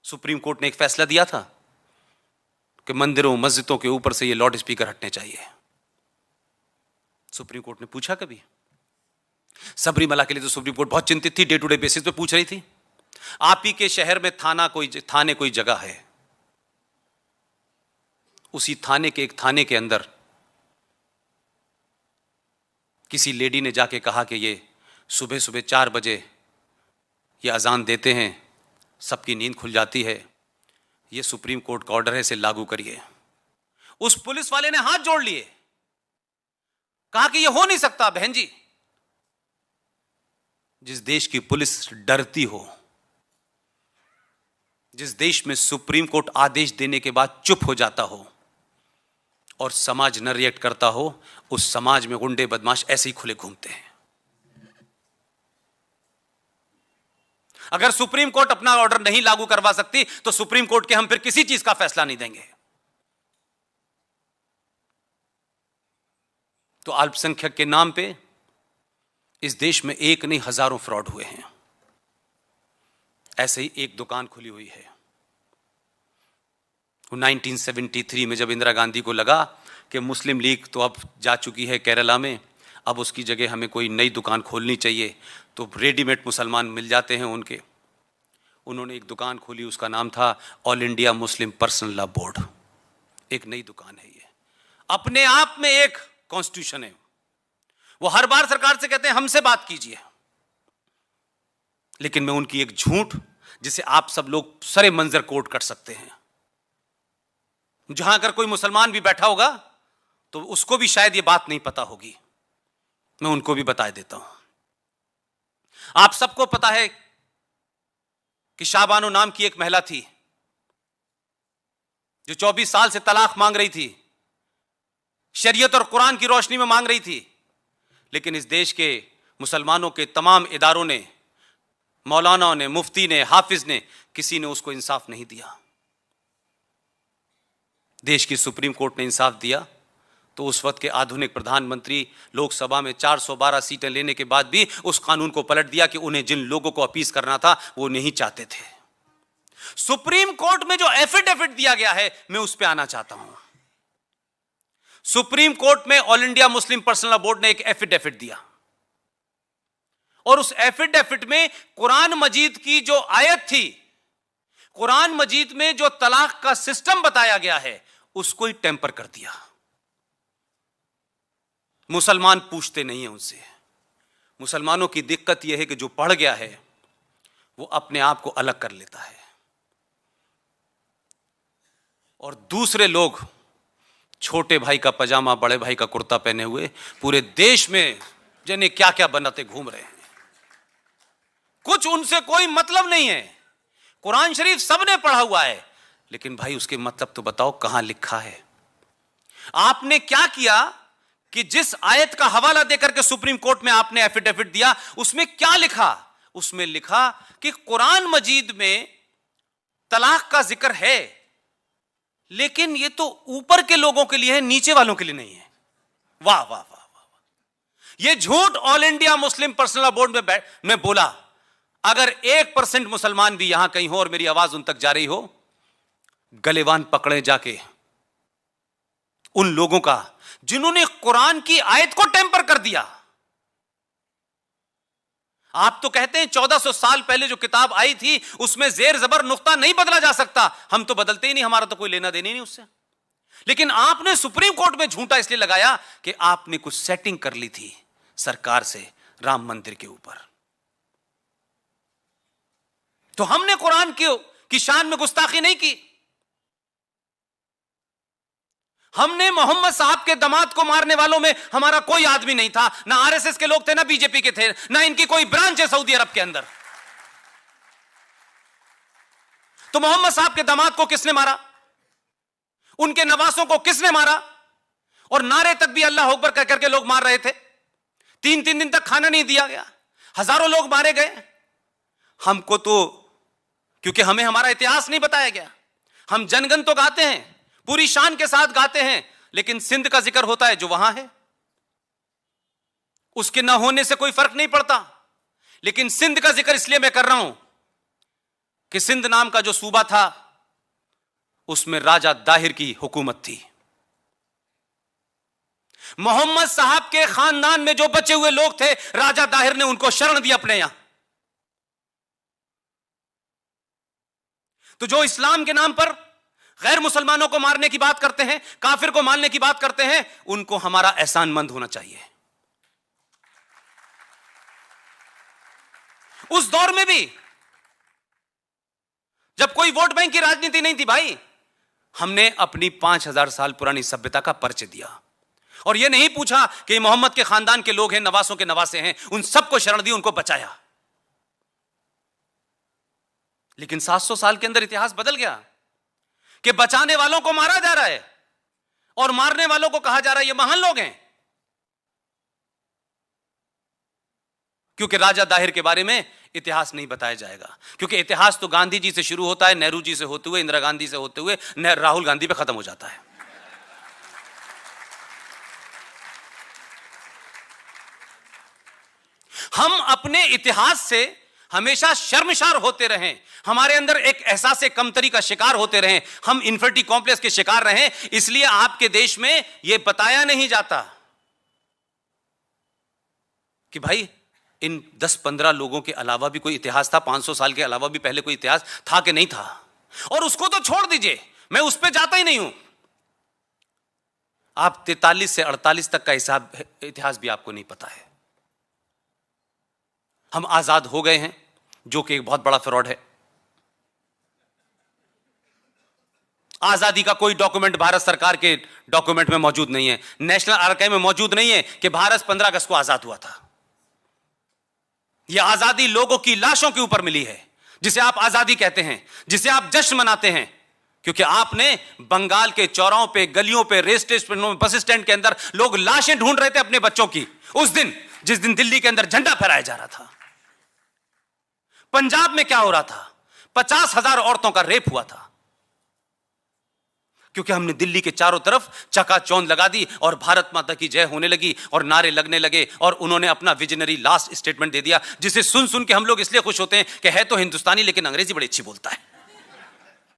Supreme court ने एक फैसला दिया था कि मंदिरों मस्जिदों के ऊपर से ये लाउड स्पीकर हटने चाहिए। सुप्रीम कोर्ट ने पूछा कभी? सबरीमला के लिए तो सुप्रीम कोर्ट बहुत चिंतित थी, डे टू डे बेसिस पे पूछ रही थी। आप ही के शहर में थाने कोई जगह है, उसी थाने के एक थाने के अंदर किसी लेडी ने जाके कहा कि ये सुबह सुबह 4 बजे ये अजान देते हैं, सबकी नींद खुल जाती है, ये सुप्रीम कोर्ट का ऑर्डर है, इसे लागू करिए। उस पुलिस वाले ने हाथ जोड़ लिए, कहा कि ये हो नहीं सकता। बहन जी, जिस देश की पुलिस डरती हो, जिस देश में सुप्रीम कोर्ट आदेश देने के बाद चुप हो जाता हो और समाज न रिएक्ट करता हो, उस समाज में गुंडे बदमाश ऐसे ही खुले घूमते हैं। अगर सुप्रीम कोर्ट अपना ऑर्डर नहीं लागू करवा सकती तो सुप्रीम कोर्ट के हम फिर किसी चीज का फैसला नहीं देंगे। तो अल्पसंख्यक के नाम पे इस देश में एक नहीं हजारों फ्रॉड हुए हैं। ऐसे ही एक दुकान खुली हुई है। 1973 में जब इंदिरा गांधी को लगा कि मुस्लिम लीग तो अब जा चुकी है केरला में, अब उसकी जगह हमें कोई नई दुकान खोलनी चाहिए, तो रेडीमेड मुसलमान मिल जाते हैं उनके। उन्होंने एक दुकान खोली, उसका नाम था all India Muslim personal law board. एक नई दुकान है ये, अपने आप में एक कॉन्स्टिट्यूशन है। वो हर बार सरकार से कहते हैं हमसे बात कीजिए, लेकिन मैं उनकी एक झूठ जिसे आप सब लोग सरे मंजर कोट कर सकते हैं, जहां अगर कोई मुसलमान भी बैठा होगा तो उसको भी शायद ये बात नहीं पता होगी, मैं उनको भी बता देता हूं। आप सबको पता है कि शाहबानो नाम की एक महिला थी जो 24 साल से तलाक मांग रही थी, शरीयत और कुरान की रोशनी में मांग रही थी, लेकिन इस देश के मुसलमानों के तमाम इदारों ने, मौलानाओं ने, मुफ्ती ने, हाफिज ने, किसी ने उसको इंसाफ नहीं दिया। देश की सुप्रीम कोर्ट ने इंसाफ दिया तो उस वक्त के आधुनिक प्रधानमंत्री लोकसभा में 412 सीटें लेने के बाद भी उस कानून को पलट दिया कि उन्हें जिन लोगों को अपील करना था वो नहीं चाहते थे। सुप्रीम कोर्ट में जो एफिडेविट दिया गया है, मैं उस पर आना चाहता हूं। सुप्रीम कोर्ट में all India Muslim personal law board ने एक एफिडेविट दिया और उस एफिडेविट में कुरान मजीद की जो आयत थी, कुरान मजीद में जो तलाक का सिस्टम बताया गया है, उसको ही टेम्पर कर दिया। मुसलमान पूछते नहीं है उनसे। मुसलमानों की दिक्कत यह है कि जो पढ़ गया है वो अपने आप को अलग कर लेता है और दूसरे लोग छोटे भाई का पजामा, बड़े भाई का कुर्ता पहने हुए पूरे देश में जाने क्या क्या बनाते घूम रहे हैं। कुछ उनसे कोई मतलब नहीं है। कुरान शरीफ सबने पढ़ा हुआ है, लेकिन भाई उसके मतलब तो बताओ कहां लिखा है। आपने क्या किया कि जिस आयत का हवाला देकर के सुप्रीम कोर्ट में आपने एफिडेविट दिया, उसमें क्या लिखा? उसमें लिखा कि कुरान मजीद में तलाक का जिक्र है, लेकिन ये तो ऊपर के लोगों के लिए है, नीचे वालों के लिए नहीं है। वाह वाह वाह वाह! ये झूठ all India Muslim personal law board में बोला। अगर 1% मुसलमान भी यहां कहीं हो और मेरी आवाज उन तक जा रही हो, गलेवान पकड़े जाके उन लोगों का जिन्होंने कुरान की आयत को टेम्पर कर दिया। आप तो कहते हैं 1400 साल पहले जो किताब आई थी उसमें जेर जबर नुक्ता नहीं बदला जा सकता। हम तो बदलते ही नहीं, हमारा तो कोई लेना देना ही नहीं उससे। लेकिन आपने सुप्रीम कोर्ट में झूठा इसलिए लगाया कि आपने कुछ सेटिंग कर ली थी सरकार से राम मंदिर के ऊपर। तो हमने कुरान की शान में गुस्ताखी नहीं की। हमने मोहम्मद साहब के दामाद को मारने वालों में हमारा कोई आदमी नहीं था, ना आरएसएस के लोग थे, ना बीजेपी के थे, ना इनकी कोई ब्रांच है सऊदी अरब के अंदर। तो मोहम्मद साहब के दामाद को किसने मारा? उनके नवासों को किसने मारा? और नारे तक भी अल्लाह अकबर कह करके लोग मार रहे थे। 3-3 दिन तक खाना नहीं दिया गया, हजारों लोग मारे गए। हमको तो क्योंकि हमें हमारा इतिहास नहीं बताया गया। हम जनगण तो गाते हैं, पूरी शान के साथ गाते हैं, लेकिन सिंध का जिक्र होता है जो वहां है, उसके ना होने से कोई फर्क नहीं पड़ता। लेकिन सिंध का जिक्र इसलिए मैं कर रहा हूं कि सिंध नाम का जो सूबा था उसमें राजा दाहिर की हुकूमत थी। मोहम्मद साहब के खानदान में जो बचे हुए लोग थे, राजा दाहिर ने उनको शरण दी अपने यहां। तो जो इस्लाम के नाम पर गैर मुसलमानों को मारने की बात करते हैं, काफिर को मारने की बात करते हैं, उनको हमारा एहसानमंद होना चाहिए। उस दौर में भी जब कोई वोट बैंक की राजनीति नहीं थी भाई, हमने अपनी 5000 साल पुरानी सभ्यता का परिचय दिया और यह नहीं पूछा कि मोहम्मद के खानदान के लोग हैं, नवासों के नवासे हैं, उन सबको शरण दी, उनको बचाया। लेकिन 700 साल के अंदर इतिहास बदल गया कि बचाने वालों को मारा जा रहा है और मारने वालों को कहा जा रहा है ये महान लोग हैं। क्योंकि राजा दाहिर के बारे में इतिहास नहीं बताया जाएगा, क्योंकि इतिहास तो गांधी जी से शुरू होता है, नेहरू जी से होते हुए, इंदिरा गांधी से होते हुए राहुल गांधी पे खत्म हो जाता है। हम अपने इतिहास से हमेशा शर्मसार होते रहें, हमारे अंदर एक एहसास कमतरी का शिकार होते रहें, हम इन्फिनिटी कॉम्प्लेक्स के शिकार रहें, इसलिए आपके देश में यह बताया नहीं जाता कि भाई इन 10-15 लोगों के अलावा भी कोई इतिहास था, 500 साल के अलावा भी पहले कोई इतिहास था कि नहीं था। और उसको तो छोड़ दीजिए, मैं उस पर जाता ही नहीं हूं। आप 43 से 48 तक का हिसाब इतिहास भी आपको नहीं पता है। हम आजाद हो गए हैं, जो कि एक बहुत बड़ा फ्रॉड है। आजादी का कोई डॉक्यूमेंट भारत सरकार के डॉक्यूमेंट में मौजूद नहीं है, नेशनल आर्काइव में मौजूद नहीं है कि भारत 15 अगस्त को आजाद हुआ था। यह आजादी लोगों की लाशों के ऊपर मिली है, जिसे आप आजादी कहते हैं, जिसे आप जश्न मनाते हैं, क्योंकि आपने बंगाल के चौराहों पे, गलियों पे, रेल स्टेशनों में, बस स्टैंड के अंदर लोग लाशें ढूंढ रहे थे अपने बच्चों की उस दिन, जिस दिन दिल्ली के अंदर झंडा फहराया जा रहा था। पंजाब में क्या हो रहा था? 50,000 औरतों का रेप हुआ था, क्योंकि हमने दिल्ली के चारों तरफ चकाचौंध लगा दी और भारत माता की जय होने लगी और नारे लगने लगे और उन्होंने अपना विजनरी लास्ट स्टेटमेंट दे दिया, जिसे सुन सुन के हम लोग इसलिए खुश होते हैं कि है तो हिंदुस्तानी लेकिन अंग्रेजी बड़ी अच्छी बोलता है।